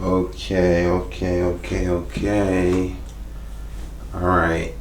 Okay. Alright.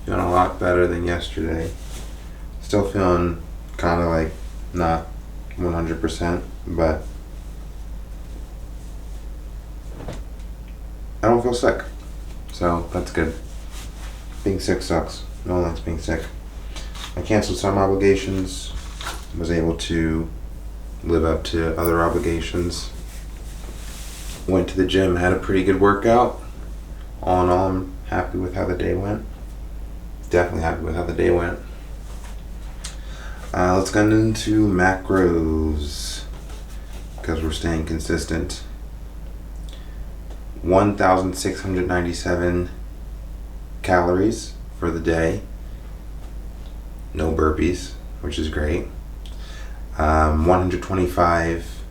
Feeling a lot better than yesterday. Still feeling kind of like not 100%, but I don't feel sick. So that's good. Being sick sucks. No one likes being sick. I canceled some obligations. Was able to live up to other obligations. Went to the gym, had a pretty good workout. All in all, I'm happy with how the day went. Definitely happy with how the day went. Let's get into macros because we're staying consistent. 1,697 calories for the day. No burpees, which is great. 125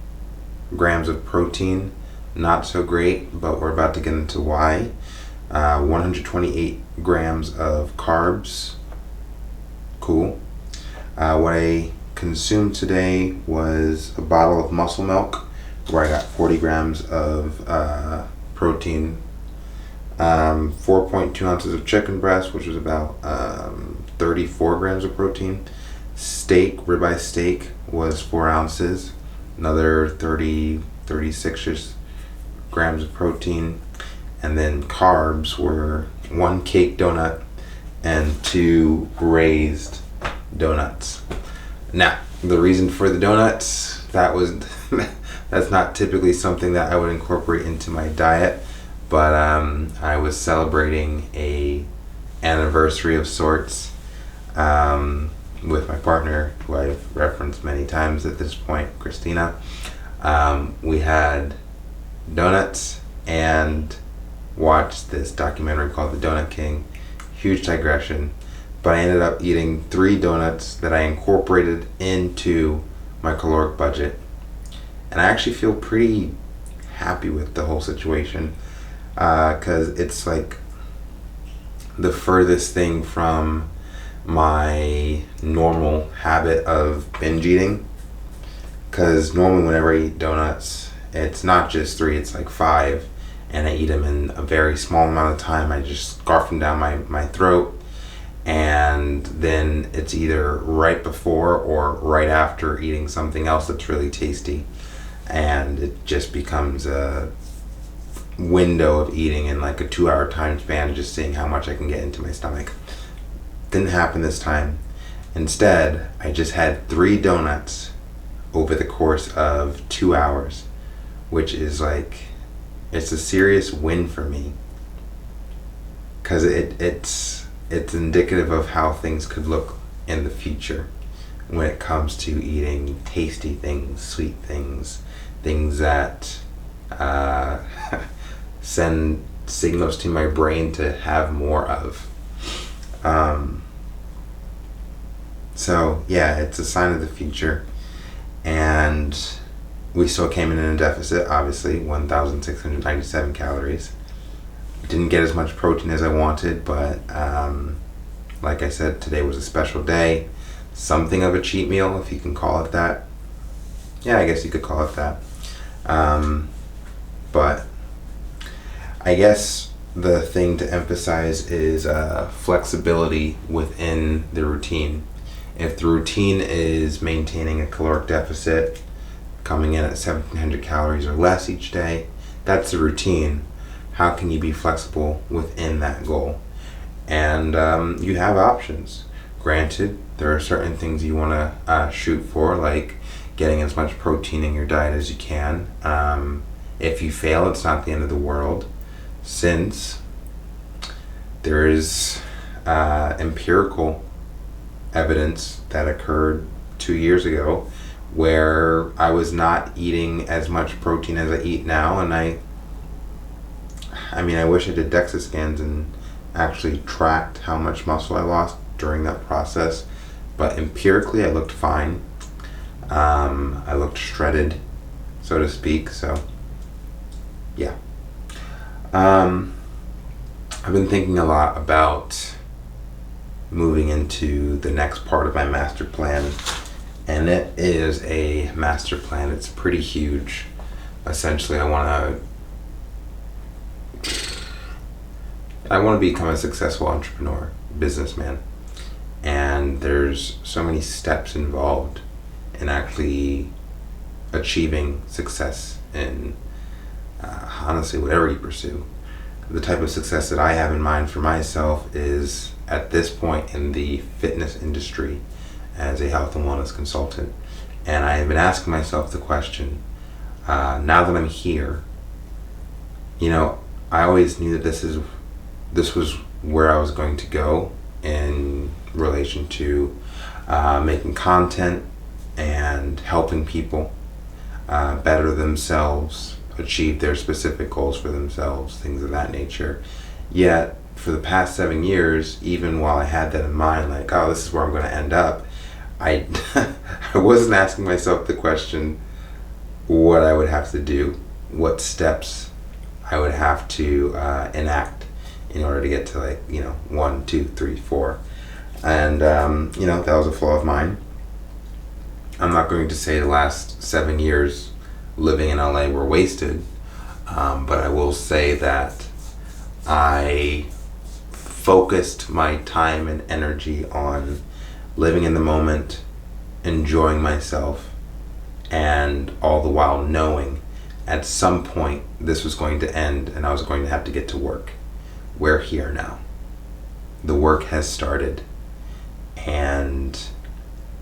grams of protein. Not so great, but we're about to get into why. 128 grams of carbs. Cool. What I consumed today was a bottle of muscle milk, where I got 40 grams of protein, 4.2 ounces of chicken breast, which was about 34 grams of protein. Steak, ribeye steak, was 4 ounces, another 36 grams of protein. And then carbs were 1 cake donut and 2 raised donuts. Now, the reason for the donuts, that's not typically something that I would incorporate into my diet, but I was celebrating a anniversary of sorts with my partner, who I've referenced many times at this point, Christina. We had donuts and watched this documentary called The Donut King. Huge digression, but I ended up eating 3 donuts that I incorporated into my caloric budget, and I actually feel pretty happy with the whole situation because it's like the furthest thing from my normal habit of binge eating, because normally whenever I eat donuts, it's not just 3, it's like 5, and I eat them in a very small amount of time. I just scarf them down my throat, and then it's either right before or right after eating something else that's really tasty, and it just becomes a window of eating in like a 2-hour time span, just seeing how much I can get into my stomach. Didn't happen this time. Instead, I just had 3 donuts over the course of 2 hours, which is like, it's a serious win for me, because it's indicative of how things could look in the future when it comes to eating tasty things, sweet things, things that send signals to my brain to have more of. So yeah, it's a sign of the future, and we still came in a deficit, obviously, 1,697 calories. Didn't get as much protein as I wanted, but like I said, today was a special day. Something of a cheat meal, if you can call it that. Yeah, I guess you could call it that. But I guess the thing to emphasize is flexibility within the routine. If the routine is maintaining a caloric deficit, coming in at 1,700 calories or less each day, that's the routine. How can you be flexible within that goal? And you have options. Granted, there are certain things you want to shoot for, like getting as much protein in your diet as you can. If you fail, it's not the end of the world, since there is empirical evidence that occurred 2 years ago where I was not eating as much protein as I eat now, and I wish I did DEXA scans and actually tracked how much muscle I lost during that process, but empirically I looked fine. I looked shredded, so to speak, so yeah. I've been thinking a lot about moving into the next part of my master plan, and it is a master plan. It's pretty huge, essentially I want to become a successful entrepreneur, businessman. And there's so many steps involved in actually achieving success in honestly whatever you pursue. The type of success that I have in mind for myself is at this point in the fitness industry as a health and wellness consultant. And I have been asking myself the question, now that I'm here, I always knew that this was where I was going to go in relation to making content and helping people better themselves, achieve their specific goals for themselves, things of that nature. Yet, for the past 7 years, even while I had that in mind, like, oh, this is where I'm going to end up, I I wasn't asking myself the question what I would have to do, what steps I would have to enact in order to get to 1, 2, 3, 4. And that was a flaw of mine. I'm not going to say the last 7 years living in LA were wasted, but I will say that I focused my time and energy on living in the moment, enjoying myself, and all the while knowing at some point this was going to end and I was going to have to get to work. We're here now. The work has started, and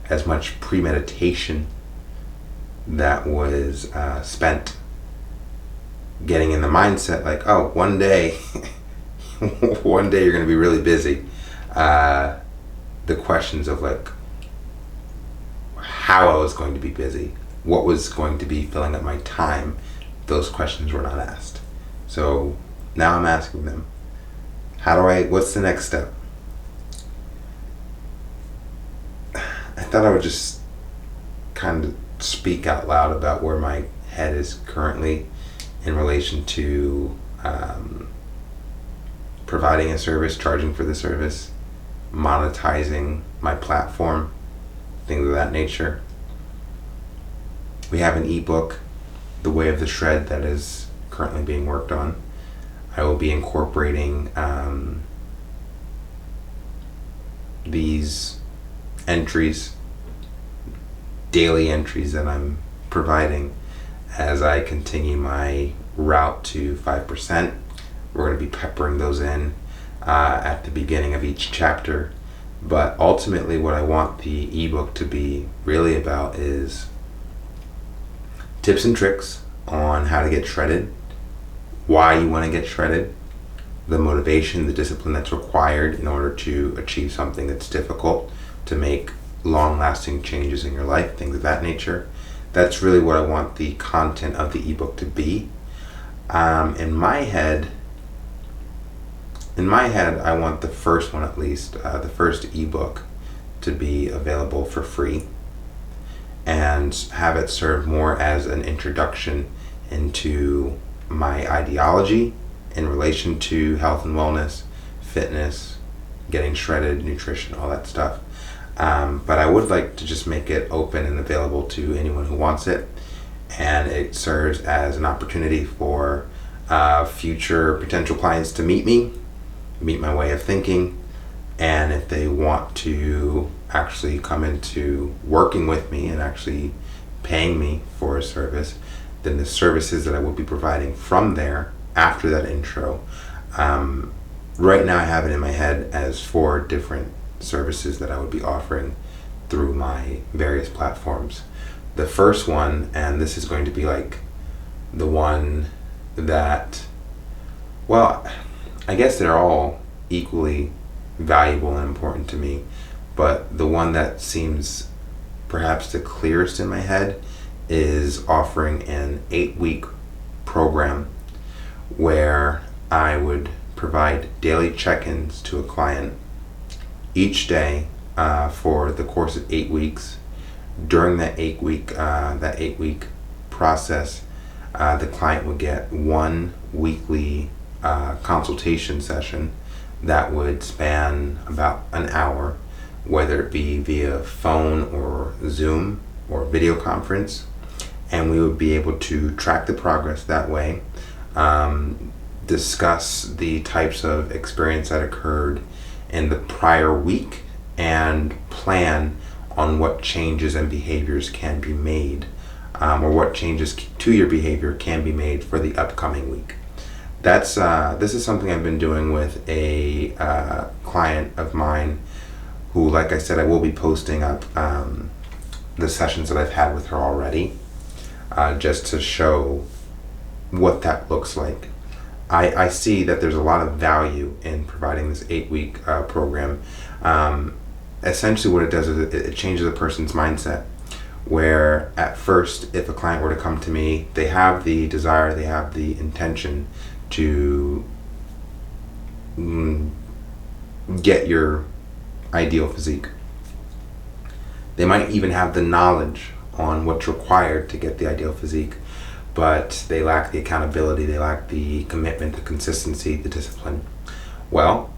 as much premeditation that was spent getting in the mindset like, oh, one day one day you're going to be really busy, the questions of how I was going to be busy, what was going to be filling up my time, those questions were not asked. So now I'm asking them, what's the next step? I thought I would just kind of speak out loud about where my head is currently in relation to providing a service, charging for the service, monetizing my platform, things of that nature. We have an ebook, The Way of the Shred, that is currently being worked on. I will be incorporating these entries, daily entries that I'm providing as I continue my route to 5%. We're going to be peppering those in at the beginning of each chapter. But ultimately what I want the ebook to be really about is tips and tricks on how to get shredded, why you want to get shredded, the motivation, the discipline that's required in order to achieve something that's difficult, to make long-lasting changes in your life, things of that nature. That's really what I want the content of the ebook to be. In my head, I want the first one, at least, the first ebook, to be available for free and have it serve more as an introduction into my ideology in relation to health and wellness, fitness, getting shredded, nutrition, all that stuff. But I would like to just make it open and available to anyone who wants it, and it serves as an opportunity for future potential clients to meet my way of thinking, and if they want to actually come into working with me and actually paying me for a service, then the services that I will be providing from there after that intro. Right now I have it in my head as 4 different services that I would be offering through my various platforms. The first one, and this is going to be the one that, well, I guess they're all equally valuable and important to me, but the one that seems perhaps the clearest in my head is offering an 8-week program where I would provide daily check-ins to a client each day for the course of 8 weeks. During that 8-week process, the client would get 1 weekly consultation session that would span about an hour, whether it be via phone or Zoom or video conference. and we would be able to track the progress that way, discuss the types of experience that occurred in the prior week, and plan on what changes and behaviors can be made, or what changes to your behavior can be made for the upcoming week. This is something I've been doing with a client of mine who, like I said, I will be posting up the sessions that I've had with her already, just to show what that looks like. I see that there's a lot of value in providing this 8-week program. Essentially what it does is it changes a person's mindset, where at first, if a client were to come to me, they have the desire, they have the intention to get your ideal physique. They might even have the knowledge on what's required to get the ideal physique, but they lack the accountability, they lack the commitment, the consistency, the discipline. Well,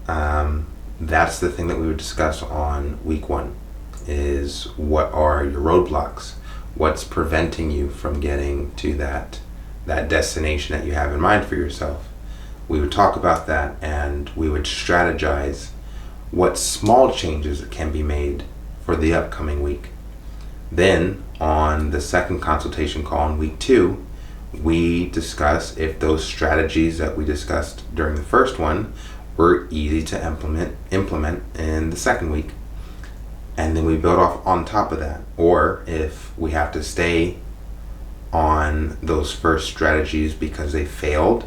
that's the thing that we would discuss on week 1, is what are your roadblocks? What's preventing you from getting to that destination that you have in mind for yourself? We would talk about that, and we would strategize what small changes can be made for the upcoming week. Then on the second consultation call in week 2, we discuss if those strategies that we discussed during the first one were easy to implement in the second week. And then we build off on top of that. Or if we have to stay on those first strategies because they failed,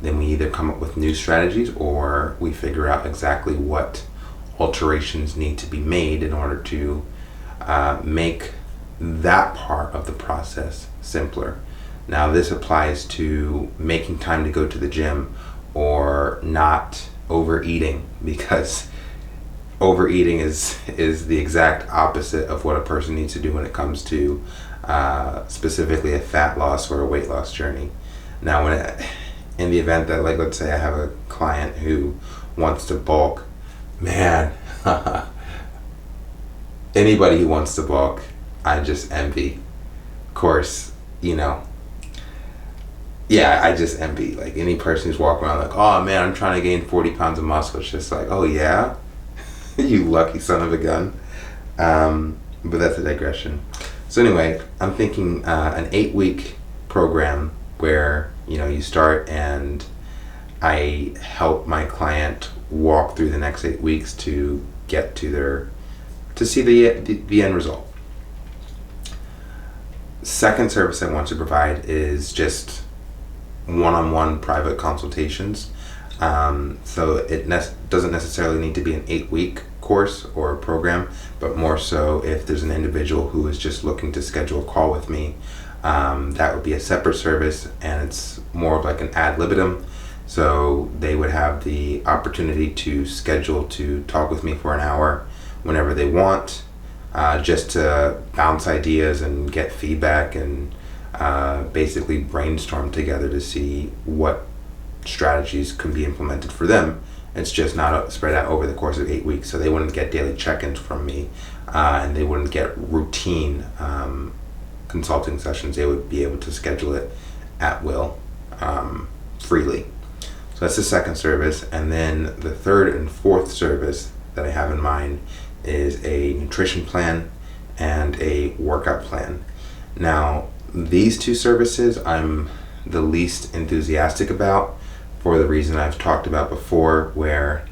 then we either come up with new strategies, or we figure out exactly what alterations need to be made in order to make that part of the process simpler. Now, this applies to making time to go to the gym, or not overeating, because overeating is the exact opposite of what a person needs to do when it comes to specifically a fat loss or a weight loss journey. Now, in the event that, like, let's say I have a client who wants to bulk, man, anybody who wants to bulk, I just envy. Of course, I just envy. Like, any person who's walking around like, oh man, I'm trying to gain 40 pounds of muscle. It's just like, oh yeah? You lucky son of a gun. But that's a digression. So anyway, I'm thinking an 8-week program where, you start, and I help my client walk through the next 8 weeks to get to see the end result. Second service I want to provide is just one-on-one private consultations. So it doesn't necessarily need to be an 8-week course or program, but more so if there's an individual who is just looking to schedule a call with me, that would be a separate service, and it's more of like an ad libitum. So they would have the opportunity to schedule to talk with me for an hour whenever they want, just to bounce ideas and get feedback, and basically brainstorm together to see what strategies can be implemented for them. It's just not spread out over the course of 8 weeks, so they wouldn't get daily check-ins from me, and they wouldn't get routine consulting sessions. They would be able to schedule it at will, freely. So that's the second service. And then the third and fourth service that I have in mind is a nutrition plan and a workout plan. Now, these two services I'm the least enthusiastic about, for the reason I've talked about before, where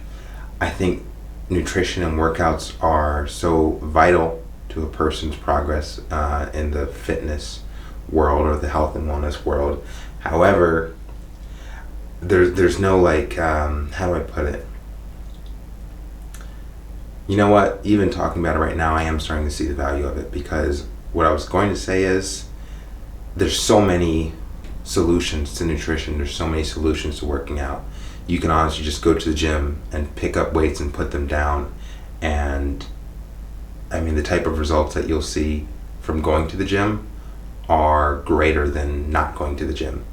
I think nutrition and workouts are so vital to a person's progress in the fitness world or the health and wellness world. However, there's no how do I put it? You know what? Even talking about it right now, I am starting to see the value of it, because what I was going to say is there's so many solutions to nutrition. There's so many solutions to working out. You can honestly just go to the gym and pick up weights and put them down, and I mean, the type of results that you'll see from going to the gym are greater than not going to the gym.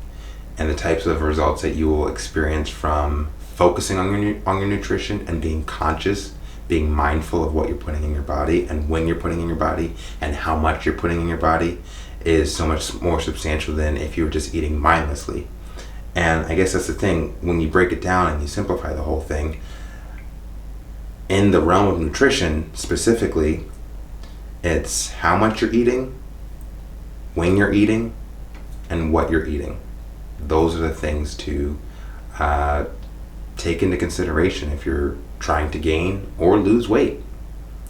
And the types of results that you will experience from focusing on your nutrition and being conscious, being mindful of what you're putting in your body and when you're putting in your body and how much you're putting in your body, is so much more substantial than if you were just eating mindlessly. And I guess that's the thing, when you break it down and you simplify the whole thing, in the realm of nutrition specifically, it's how much you're eating, when you're eating, and what you're eating. Those are the things to take into consideration if you're trying to gain or lose weight.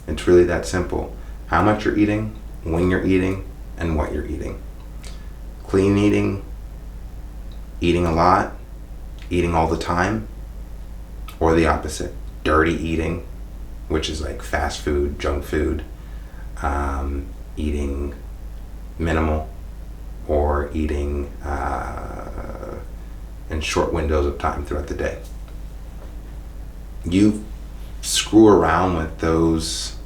It's really that simple. How much you're eating, when you're eating, and what you're eating. Clean eating, eating a lot, eating all the time, or the opposite, dirty eating, which is like fast food, junk food, eating minimal, or eating in short windows of time throughout the day. You screw around with those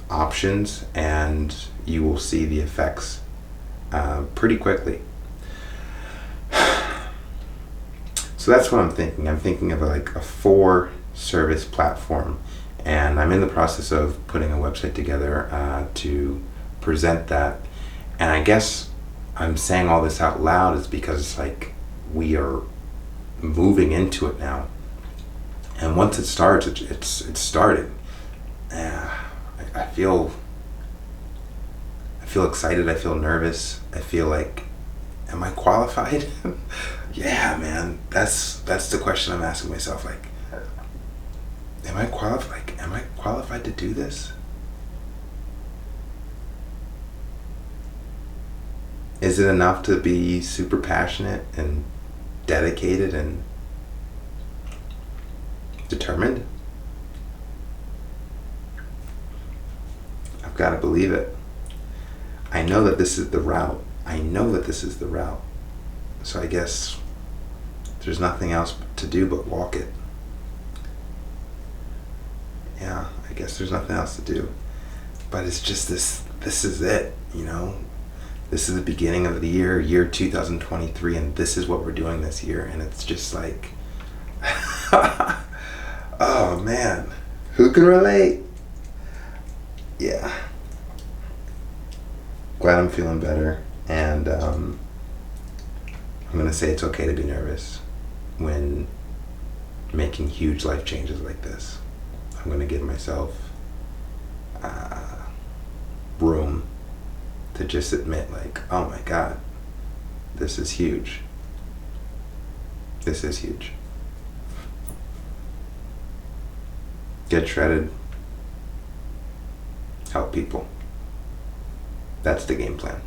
options and you will see the effects pretty quickly. So that's what I'm thinking. I'm thinking of like a 4-service platform, and I'm in the process of putting a website together to present that. And I guess I'm saying all this out loud is because it's like we are moving into it now. And once it starts, it's started. I feel excited. I feel nervous. I feel like, am I qualified? Yeah, man. That's the question I'm asking myself. Like, am I qualified? Like, am I qualified to do this? Is it enough to be super passionate and dedicated and determined? I've got to believe it. I know that this is the route. So I guess there's nothing else to do but walk it. Yeah, I guess there's nothing else to do. But it's just this is it, you know? This is the beginning of the year 2023, and this is what we're doing this year. And it's just like, oh man, who can relate? Yeah. Glad I'm feeling better, and I'm gonna say it's okay to be nervous when making huge life changes like this. I'm gonna give myself room to just admit, like, oh my God, this is huge. This is huge. Get shredded. Help people. That's the game plan.